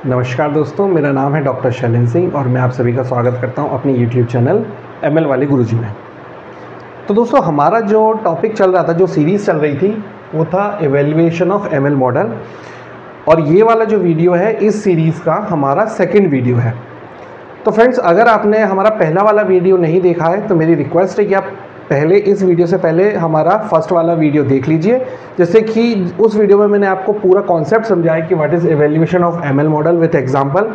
नमस्कार दोस्तों, मेरा नाम है डॉक्टर शैलेंद्र सिंह और मैं आप सभी का स्वागत करता हूं अपने YouTube चैनल ML वाले गुरुजी में। तो दोस्तों, हमारा जो टॉपिक चल रहा था, जो सीरीज़ चल रही थी, वो था इवैल्यूएशन ऑफ ML मॉडल। और ये वाला जो वीडियो है, इस सीरीज़ का हमारा सेकंड वीडियो है। तो फ्रेंड्स, अगर आपने हमारा पहला वाला वीडियो नहीं देखा है तो मेरी रिक्वेस्ट है कि आप पहले इस वीडियो से पहले हमारा फर्स्ट वाला वीडियो देख लीजिए, जैसे कि उस वीडियो में मैंने आपको पूरा कॉन्सेप्ट समझाया कि what is evaluation of ML model with example,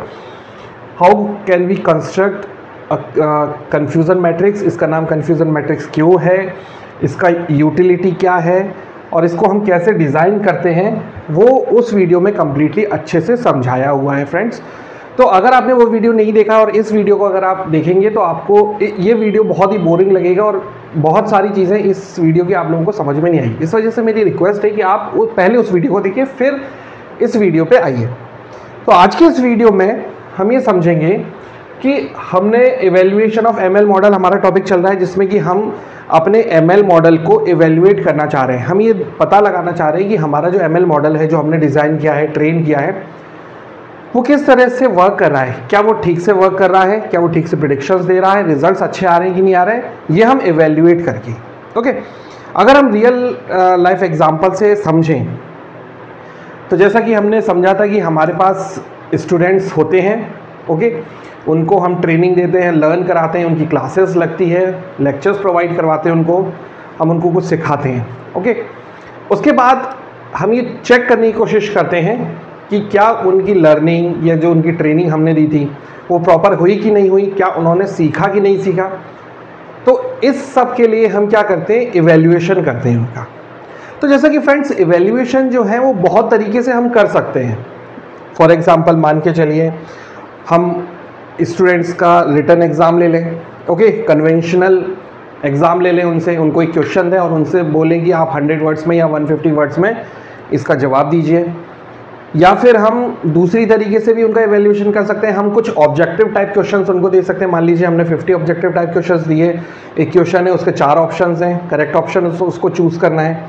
how can we construct confusion matrix, इसका नाम कन्फ्यूज़न मैट्रिक्स क्यों है, इसका यूटिलिटी क्या है और इसको हम कैसे डिज़ाइन करते हैं, वो उस वीडियो में कम्प्लीटली अच्छे से समझाया हुआ है फ्रेंड्स। तो अगर आपने वो वीडियो नहीं देखा और इस वीडियो को अगर आप देखेंगे तो आपको ये वीडियो बहुत ही बोरिंग लगेगा और बहुत सारी चीज़ें इस वीडियो की आप लोगों को समझ में नहीं आई। इस वजह से मेरी रिक्वेस्ट है कि आप पहले उस वीडियो को देखिए, फिर इस वीडियो पे आइए। तो आज के इस वीडियो में हम ये समझेंगे कि हमने इवैल्यूएशन ऑफ ML मॉडल, हमारा टॉपिक चल रहा है जिसमें कि हम अपने ML मॉडल को इवैल्यूएट करना चाह रहे हैं। हम ये पता लगाना चाह रहे हैं कि हमारा जो ML मॉडल है, जो हमने डिज़ाइन किया है, ट्रेन किया है, वो किस तरह से वर्क कर रहा है। क्या वो ठीक से वर्क कर रहा है, क्या वो ठीक से प्रेडिक्शंस दे रहा है, रिजल्ट्स अच्छे आ रहे हैं कि नहीं आ रहे हैं, ये हम इवैल्यूएट करके। ओके, अगर हम रियल लाइफ एग्जांपल से समझें तो जैसा कि हमने समझा था कि हमारे पास स्टूडेंट्स होते हैं, ओके, उनको हम ट्रेनिंग देते हैं, लर्न कराते हैं, उनकी क्लासेस लगती है, लेक्चर्स प्रोवाइड करवाते हैं, हम उनको कुछ सिखाते हैं। ओके, उसके बाद हम ये चेक करने की कोशिश करते हैं कि क्या उनकी लर्निंग या जो उनकी ट्रेनिंग हमने दी थी वो प्रॉपर हुई कि नहीं हुई, क्या उन्होंने सीखा कि नहीं सीखा। तो इस सब के लिए हम क्या करते हैं, इवैल्यूएशन करते हैं उनका। तो जैसा कि फ्रेंड्स, इवैल्यूएशन जो है वो बहुत तरीके से हम कर सकते हैं। फॉर एग्जांपल, मान के चलिए हम स्टूडेंट्स का रिटन एग्ज़ाम ले लें, ओके, कन्वेंशनल एग्ज़ाम ले लें उनसे, उनको एक क्वेश्चन दें और उनसे बोलें कि आप 100 वर्ड्स में या 150 वर्ड्स में इसका जवाब दीजिए। या फिर हम दूसरी तरीके से भी उनका इवैल्यूएशन कर सकते हैं, हम कुछ ऑब्जेक्टिव टाइप क्वेश्चंस उनको दे सकते हैं। मान लीजिए हमने 50 ऑब्जेक्टिव टाइप क्वेश्चंस दिए, एक क्वेश्चन है उसके 4 ऑप्शंस हैं, करेक्ट ऑप्शन उसको चूज़ करना है।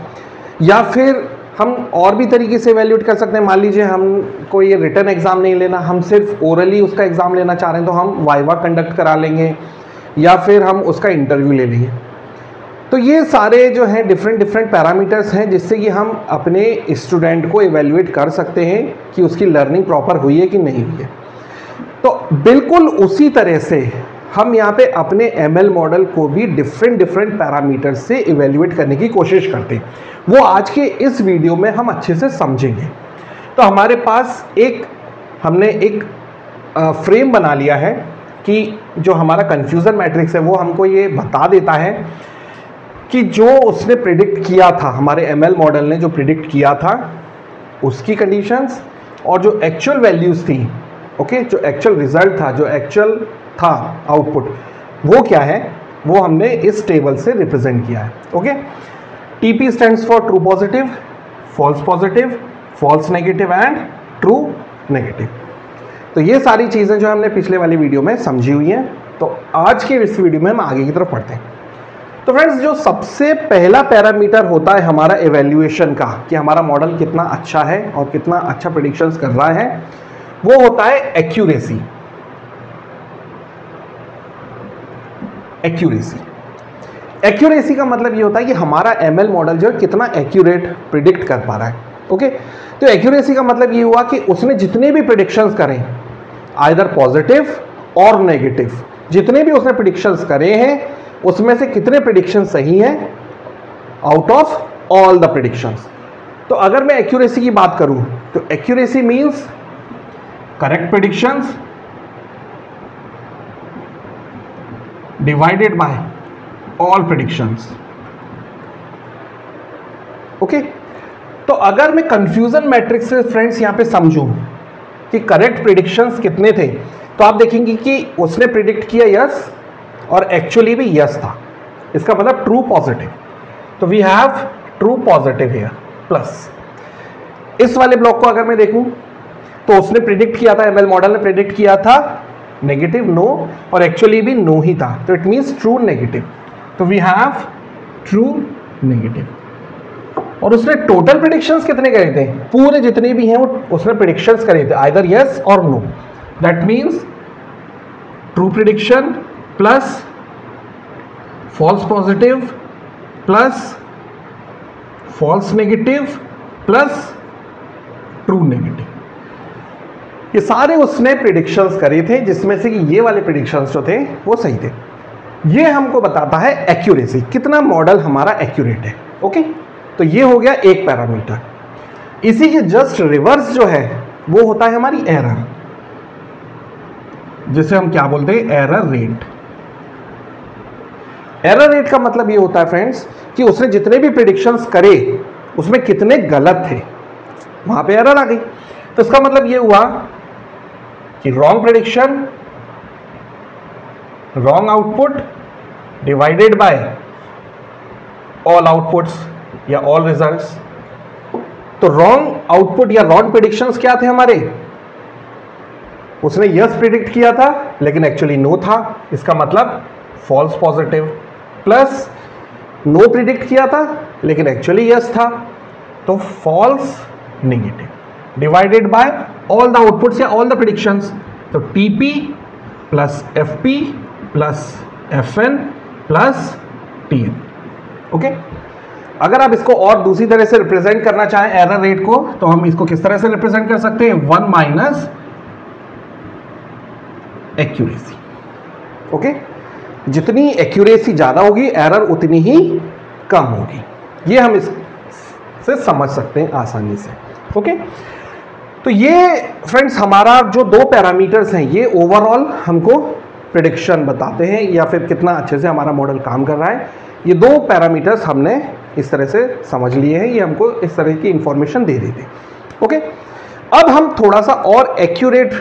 या फिर हम और भी तरीके से इवैल्यूएट कर सकते हैं, मान लीजिए हमको ये रिटन एग्ज़ाम नहीं लेना, हम सिर्फ ओरली उसका एग्ज़ाम लेना चाह रहे हैं, तो हम वाइवा कंडक्ट करा लेंगे या फिर हम उसका इंटरव्यू ले लेंगे। तो ये सारे जो हैं डिफरेंट पैरामीटर्स हैं जिससे कि हम अपने स्टूडेंट को इवैल्यूएट कर सकते हैं कि उसकी लर्निंग प्रॉपर हुई है कि नहीं हुई है। तो बिल्कुल उसी तरह से हम यहाँ पे अपने ML मॉडल को भी डिफरेंट पैरामीटर्स से इवैल्यूएट करने की कोशिश करते हैं। वो आज के इस वीडियो में हम अच्छे से समझेंगे। तो हमारे पास हमने एक फ्रेम बना लिया है कि जो हमारा कन्फ्यूज़न मैट्रिक्स है वो हमको ये बता देता है कि जो उसने प्रिडिक्ट किया था, हमारे ML मॉडल ने जो प्रिडिक्ट किया था उसकी कंडीशंस और जो एक्चुअल वैल्यूज़ थी, ओके, जो एक्चुअल रिजल्ट था, जो एक्चुअल था आउटपुट, वो क्या है, वो हमने इस टेबल से रिप्रेजेंट किया है। Okay, TP stands for true positive, false negative and true negative. तो ये सारी चीज़ें जो हमने पिछले वाली वीडियो में समझी हुई हैं। तो आज के इस वीडियो में हम आगे की तरफ बढ़ते हैं। तो फ्रेंड्स, जो सबसे पहला पैरामीटर होता है हमारा इवैल्यूएशन का कि हमारा मॉडल कितना अच्छा है और कितना अच्छा प्रेडिक्शंस कर रहा है, वो होता है एक्यूरेसी। एक्यूरेसी का मतलब ये होता है कि हमारा ML मॉडल जो है कितना एक्यूरेट प्रिडिक्ट कर पा रहा है। ओके, तो एक्यूरेसी का मतलब ये हुआ कि उसने जितने भी प्रेडिक्शंस करें, आइदर पॉजिटिव और नेगेटिव, जितने भी उसने प्रेडिक्शंस करे हैं उसमें से कितने प्रेडिक्शन सही हैं out of all the predictions. तो अगर मैं एक्यूरेसी की बात करूं तो accuracy means correct predictions divided by all predictions. Okay, तो अगर मैं कंफ्यूजन मैट्रिक्स से फ्रेंड्स यहां पे समझूं कि करेक्ट प्रेडिक्शंस कितने थे, तो आप देखेंगे कि उसने प्रिडिक्ट किया यस और एक्चुअली भी यस था, इसका मतलब ट्रू पॉजिटिव। तो we have true positive here plus. इस वाले ब्लॉक को अगर मैं देखूं तो उसने प्रिडिक्ट किया था, ML मॉडल ने प्रिडिक्ट किया था नेगेटिव नो और एक्चुअली भी नो ही था, तो इट मींस ट्रू नेगेटिव। तो वी हैव ट्रू नेगेटिव। और उसने टोटल प्रिडिक्शंस कितने करे थे, पूरे जितने भी हैं वो उसने प्रिडिक्शंस करे थे, आइदर यस और no. That means true prediction plus false positive plus false negative plus true negative, ये सारे उसने प्रिडिक्शंस करे थे, जिसमें से कि ये वाले प्रिडिक्शंस जो थे वो सही थे। ये हमको बताता है एक्यूरेसी, कितना मॉडल हमारा एक्यूरेट है। ओके, तो ये हो गया एक पैरामीटर। इसी के जस्ट रिवर्स जो है वो होता है हमारी एरर, जिसे हम क्या बोलते हैं, एरर रेट। एरर रेट का मतलब ये होता है फ्रेंड्स कि उसने जितने भी प्रिडिक्शंस करे उसमें कितने गलत थे, वहां पे एरर आ गई। तो इसका मतलब ये हुआ कि wrong prediction, wrong output divided by all outputs या ऑल रिजल्ट्स। तो रॉन्ग आउटपुट या रॉन्ग प्रेडिक्शंस क्या थे हमारे, उसने यस प्रिडिक्ट किया था लेकिन एक्चुअली नो था, इसका मतलब false positive, plus no predict किया था लेकिन एक्चुअली यस था, तो false negative, divided by all the outputs या ऑल द प्रेडिक्शंस। तो TP plus FP plus FN plus TN. Okay, अगर आप इसको और दूसरी तरह से रिप्रेजेंट करना चाहें एरर रेट को, तो हम इसको किस तरह से रिप्रेजेंट कर सकते हैं, 1 माइनस एक्यूरेसी। ओके, जितनी एक्यूरेसी ज्यादा होगी एरर उतनी ही कम होगी, ये हम इससे समझ सकते हैं आसानी से। ओके, तो ये फ्रेंड्स हमारा जो दो पैरामीटर्स हैं ये ओवरऑल हमको प्रेडिक्शन बताते हैं या फिर कितना अच्छे से हमारा मॉडल काम कर रहा है। ये दो पैरामीटर्स हमने इस तरह से समझ लिए हैं, ये हमको इस तरह की इंफॉर्मेशन दे देते हैं। ओके, अब हम थोड़ा सा और एक्यूरेट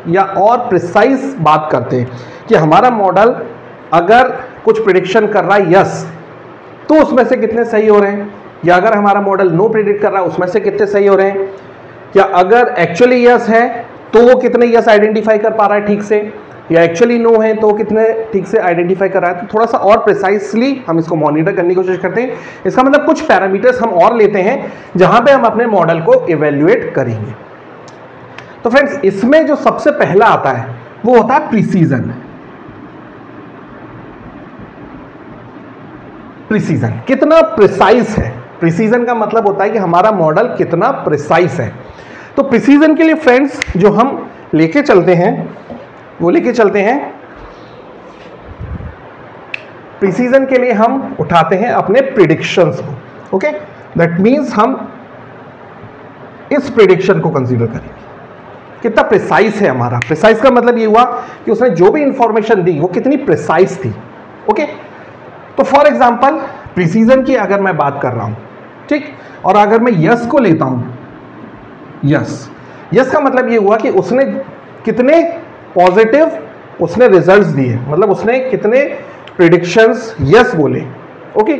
या और प्रिसाइज बात करते हैं कि हमारा मॉडल अगर कुछ प्रिडिक्शन कर रहा है यस, तो उसमें से कितने सही हो रहे हैं, या अगर हमारा मॉडल नो प्रिडिक्ट कर रहा है उसमें से कितने सही हो रहे हैं, या अगर एक्चुअली यस है तो वो कितने यस आइडेंटिफाई कर पा रहा है ठीक से, या एक्चुअली नो है तो कितने ठीक से आइडेंटिफाई कर रहा है। तो थोड़ा सा और प्रिसाइसली हम इसको मॉनिटर करने की कोशिश करते हैं। इसका मतलब कुछ पैरामीटर्स हम और लेते हैं जहां पे हम अपने मॉडल को इवेल्युएट करेंगे। तो फ्रेंड्स इसमें जो सबसे पहला आता है वो होता है प्रिसीजन। प्रिसीजन कितना प्रिसाइज है, प्रिसीजन का मतलब होता है कि हमारा मॉडल कितना प्रिसाइज है। तो प्रिसीजन के लिए फ्रेंड्स जो हम लेके चलते हैं वो लेके चलते हैं, प्रिसीजन के लिए हम उठाते हैं अपने प्रिडिक्शंस को। ओके, दैट मींस हम इस प्रिडिक्शन को कंसीडर करेंगे, कितना प्रिसाइज है हमारा। प्रिसाइज का मतलब ये हुआ कि उसने जो भी इंफॉर्मेशन दी वो कितनी प्रिसाइज थी। ओके, तो फॉर एग्जांपल प्रिसीजन की अगर मैं बात कर रहा हूं, ठीक, और अगर मैं यस को लेता हूं, यस का मतलब ये हुआ कि उसने कितने पॉजिटिव उसने रिजल्ट्स दिए, मतलब उसने कितने प्रिडिक्शंस यस बोले। ओके,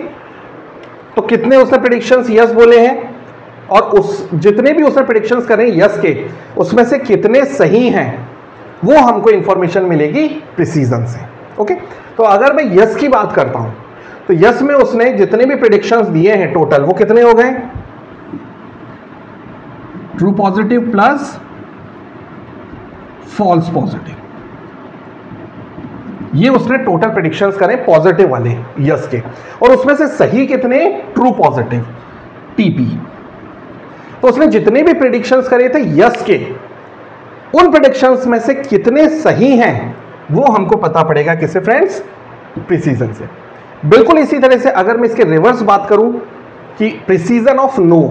तो कितने उसने प्रिडिक्शंस यस बोले हैं और उस जितने भी उसने प्रिडिक्शंस करे यस के उसमें से कितने सही हैं वो हमको इंफॉर्मेशन मिलेगी प्रिसीजन से। ओके, तो अगर मैं यस की बात करता हूं तो यस में उसने जितने भी प्रिडिक्शंस दिए हैं टोटल वो कितने हो गए, true positive plus false positive, ये उसने टोटल प्रेडिक्शंस करे पॉजिटिव वाले यस के, और उसमें से सही कितने, ट्रू पॉजिटिव टीपी। तो उसने जितने भी प्रेडिक्शंस करे थे यस के, उन प्रेडिक्शंस में से कितने सही हैं वो हमको पता पड़ेगा किससे फ्रेंड्स, प्रिसीजन से। बिल्कुल इसी तरह से अगर मैं इसके रिवर्स बात करूं कि प्रिसीजन ऑफ नो,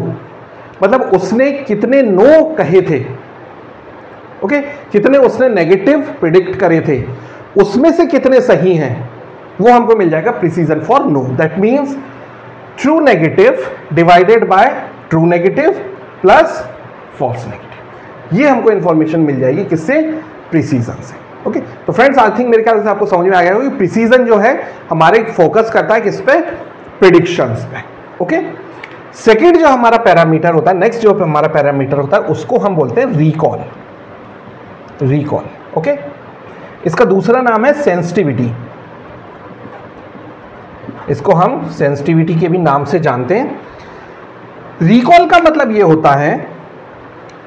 मतलब उसने कितने नो कहे थे, ओके, कितने उसने नेगेटिव प्रिडिक्ट करे थे, उसमें से कितने सही हैं वो हमको मिल जाएगा precision for no. That means true negative divided by true negative plus false negative, ये हमको इंफॉर्मेशन मिल जाएगी किससे, प्रिसीजन से। ओके, तो फ्रेंड्स आई थिंक मेरे ख्याल से आपको समझ में आ गया होगा कि प्रिसीजन जो है हमारे फोकस करता है किस पे, प्रेडिक्शंस पे। ओके, सेकंड जो हमारा पैरामीटर होता है, नेक्स्ट जो हमारा पैरामीटर होता है उसको हम बोलते हैं रिकॉल। रिकॉल, ओके, इसका दूसरा नाम है सेंसिटिविटी, इसको हम सेंसिटिविटी के भी नाम से जानते हैं। रिकॉल का मतलब ये होता है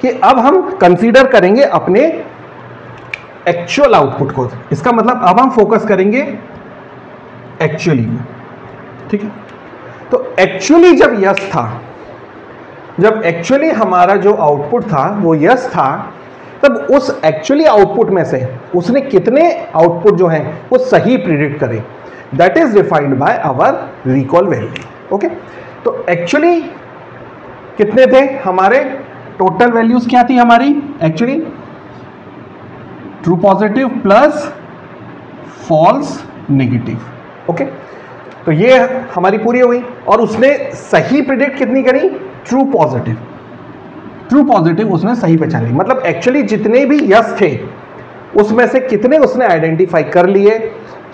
कि अब हम कंसीडर करेंगे अपने एक्चुअल आउटपुट को। इसका मतलब अब हम फोकस करेंगे एक्चुअली में, ठीक है। तो एक्चुअली जब यस था, जब एक्चुअली हमारा जो आउटपुट था वो यस था, तब उस एक्चुअली आउटपुट में से उसने कितने आउटपुट जो हैं वो सही प्रिडिक्ट करे, that is defined by our recall value. Okay, तो एक्चुअली कितने थे हमारे, टोटल वैल्यूज क्या थी हमारी actually, true positive plus false negative. Okay, तो ये हमारी पूरी हो गई। और उसने सही प्रिडिक्ट कितनी करी, ट्रू पॉजिटिव, ट्रू पॉजिटिव उसने सही पहचान ली। मतलब एक्चुअली जितने भी यस थे उसमें से कितने उसने आइडेंटिफाई कर लिए,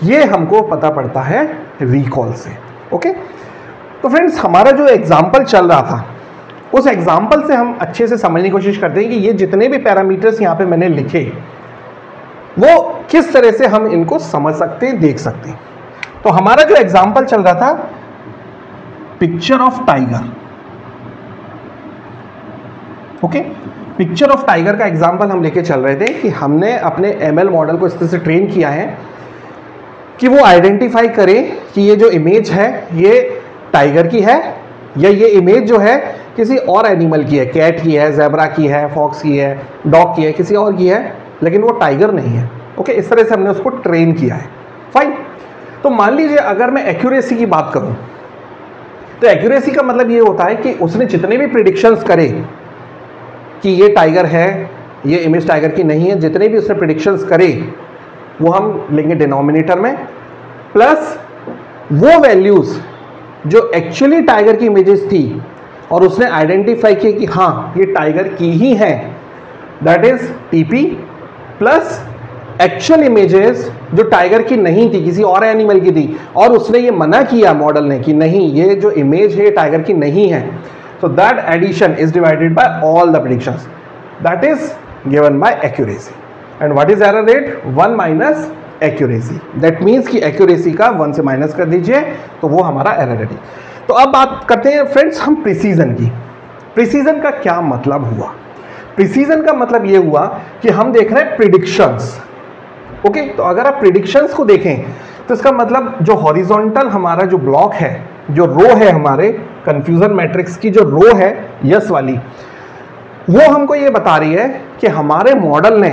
ये हमको पता पड़ता है रिकॉल से। ओके, तो फ्रेंड्स हमारा जो एग्जाम्पल चल रहा था उस एग्जाम्पल से हम अच्छे से समझने की कोशिश करते हैं कि ये जितने भी पैरामीटर्स यहाँ पे मैंने लिखे वो किस तरह से हम इनको समझ सकते हैं, देख सकते हैं। तो हमारा जो एग्जाम्पल चल रहा था picture of tiger. Okay, picture of tiger का एग्जाम्पल हम लेके चल रहे थे कि हमने अपने ML मॉडल को इस तरह से ट्रेन किया है कि वो आइडेंटिफाई करे कि ये जो इमेज है ये टाइगर की है या ये इमेज जो है किसी और एनिमल की है, कैट की है, ज़ेब्रा की है, फॉक्स की है, डॉग की है, किसी और की है, लेकिन वो टाइगर नहीं है। ओके, इस तरह से हमने उसको ट्रेन किया है। फाइन, तो मान लीजिए अगर मैं एक्यूरेसी की बात करूं तो एक्यूरेसी का मतलब ये होता है कि उसने जितने भी प्रिडिक्शंस करे कि ये टाइगर है, ये इमेज टाइगर की नहीं है, जितने भी उसने प्रिडिक्शंस करे वो हम लेंगे डिनोमिनेटर में, प्लस वो वैल्यूज जो एक्चुअली टाइगर की इमेजेस थी और उसने आइडेंटिफाई किया कि हाँ ये टाइगर की ही है, that is TP, plus actual images जो टाइगर की नहीं थी, किसी और एनिमल की थी, और उसने ये मना किया मॉडल ने कि नहीं ये जो इमेज है टाइगर की नहीं है, so that addition is divided by all the predictions, that is given by accuracy. And what is error rate, 1 minus accuracy, that means कि accuracy का 1 से माइनस कर दीजिए तो वो हमारा error rate। तो अब बात करते हैं फ्रेंड्स हम प्रिसीजन की। प्रिसीजन का क्या मतलब हुआ, प्रिसीजन का मतलब ये हुआ कि हम देख रहे हैं प्रिडिक्शंस। ओके, तो अगर आप प्रिडिक्शंस को देखें तो इसका मतलब जो हॉरिजॉन्टल हमारा जो ब्लॉक है, जो रो है हमारे कंफ्यूजन मैट्रिक्स की जो रो है यस वाली, वो हमको ये बता रही है कि हमारे मॉडल ने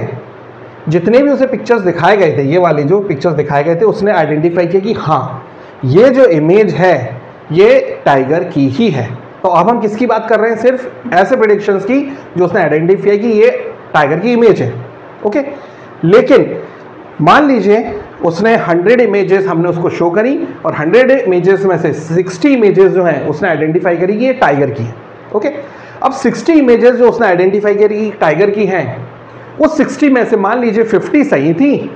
जितने भी उसे पिक्चर्स दिखाए गए थे, ये वाले जो पिक्चर्स दिखाए गए थे, उसने आइडेंटिफाई किया कि हाँ ये जो इमेज है ये टाइगर की ही है। तो अब हम किसकी बात कर रहे हैं, सिर्फ ऐसे प्रेडिक्शंस की जो उसने आइडेंटिफाई की ये टाइगर की इमेज है। ओके, लेकिन मान लीजिए उसने 100 इमेजेस हमने उसको शो करी और 100 इमेजेस में से 60 इमेजेस जो हैं उसने आइडेंटिफाई करी कि ये टाइगर की है। ओके, अब 60 इमेजेस जो उसने आइडेंटिफाई करी टाइगर की हैं, उस 60 में से मान लीजिए 50 सही थी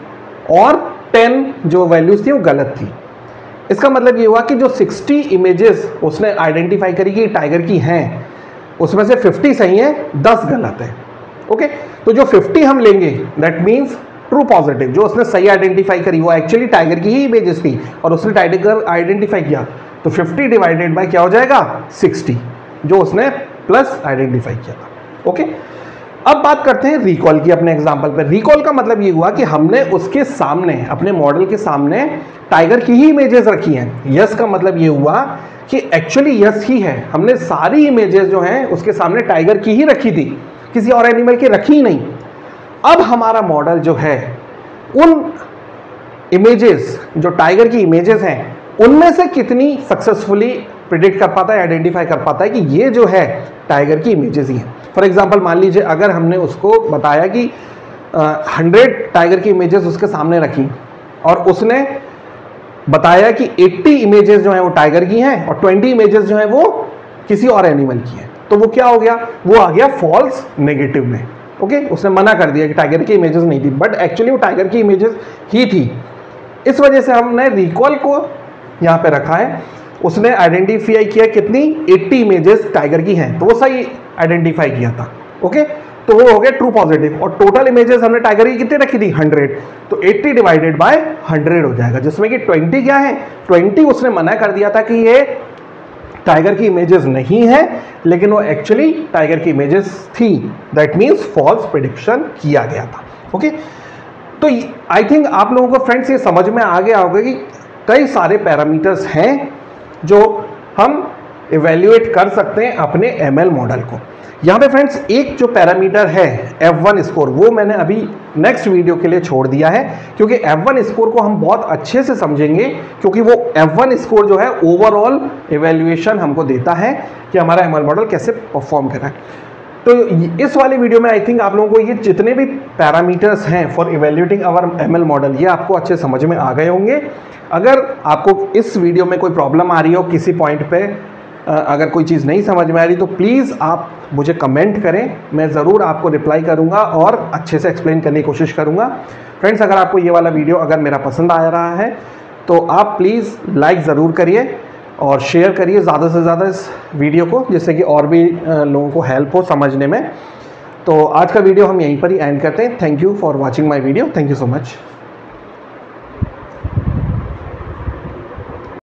और 10 जो वैल्यूज थी वो गलत थी। इसका मतलब ये हुआ कि जो 60 इमेजेस उसने आइडेंटिफाई करी कि टाइगर की हैं, उसमें से 50 सही हैं, 10 गलत है। ओके, तो जो 50 हम लेंगे दैट मीन्स ट्रू पॉजिटिव, जो उसने सही आइडेंटिफाई करी वो एक्चुअली टाइगर की ही इमेजेस थी और उसने टाइगर आइडेंटिफाई किया, तो 50 डिवाइडेड बाय क्या हो जाएगा 60, जो उसने प्लस आइडेंटिफाई किया था। ओके, अब बात करते हैं रिकॉल की अपने एग्जांपल पर। रिकॉल का मतलब ये हुआ कि हमने उसके सामने, अपने मॉडल के सामने टाइगर की ही इमेजेस रखी हैं। यस का मतलब ये हुआ कि एक्चुअली यस ही है, हमने सारी इमेजेस जो हैं उसके सामने टाइगर की ही रखी थी, किसी और एनिमल की रखी ही नहीं। अब हमारा मॉडल जो है उन इमेजेस जो टाइगर की इमेजेस हैं उनमें से कितनी सक्सेसफुली प्रिडिक्ट कर पाता है, आइडेंटिफाई कर पाता है कि ये जो है टाइगर की इमेजेस ही हैं। फॉर एग्जांपल मान लीजिए अगर हमने उसको बताया कि 100 टाइगर की इमेजेस उसके सामने रखी और उसने बताया कि 80 इमेजेस जो हैं वो टाइगर की हैं और 20 इमेजेस जो हैं वो किसी और एनिमल की हैं, तो वो क्या हो गया, वो आ गया फॉल्स नेगेटिव में। ओके, उसने मना कर दिया कि टाइगर की इमेजेस नहीं थी, बट एक्चुअली वो टाइगर की इमेजेस ही थी। इस वजह से हमने रिकॉल को यहाँ पे रखा है। उसने आइडेंटिफाई किया कितनी 80 इमेजेस टाइगर की हैं, तो वो सही आइडेंटिफाई किया था। ओके, तो वो हो गया ट्रू पॉजिटिव और टोटल इमेजेस हमने टाइगर की कितनी रखी थी 100, तो 80 डिवाइडेड बाय 100 हो जाएगा, जिसमें कि 20 क्या है, 20 उसने मना कर दिया था कि ये टाइगर की इमेजेस नहीं है, लेकिन वो एक्चुअली टाइगर की इमेजेस थी। दैट मीन्स फॉल्स प्रेडिक्शन किया गया था। ओके, तो आई थिंक आप लोगों को फ्रेंड्स ये समझ में आ गया होगा कि कई सारे पैरामीटर्स हैं जो हम इवेल्युएट कर सकते हैं अपने एमएल मॉडल को। यहाँ पे फ्रेंड्स एक जो पैरामीटर है F1 स्कोर, वो मैंने अभी नेक्स्ट वीडियो के लिए छोड़ दिया है, क्योंकि F1 स्कोर को हम बहुत अच्छे से समझेंगे, क्योंकि वो F1 स्कोर जो है ओवरऑल इवेल्युएशन हमको देता है कि हमारा एमएल मॉडल कैसे परफॉर्म कर रहा है। तो इस वाले वीडियो में आई थिंक आप लोगों को ये जितने भी पैरामीटर्स हैं for evaluating our ML model, ये आपको अच्छे समझ में आ गए होंगे। अगर आपको इस वीडियो में कोई प्रॉब्लम आ रही हो किसी पॉइंट पे, अगर कोई चीज़ नहीं समझ में आ रही, तो प्लीज़ आप मुझे कमेंट करें, मैं ज़रूर आपको रिप्लाई करूंगा और अच्छे से एक्सप्लेन करने की कोशिश करूंगा। फ्रेंड्स, अगर आपको ये वाला वीडियो अगर मेरा पसंद आ रहा है तो आप प्लीज़ लाइक ज़रूर करिए और शेयर करिए ज़्यादा से ज़्यादा इस वीडियो को, जिससे कि और भी लोगों को हेल्प हो समझने में। तो आज का वीडियो हम यहीं पर ही एंड करते हैं। Thank you for watching my video. Thank you so much.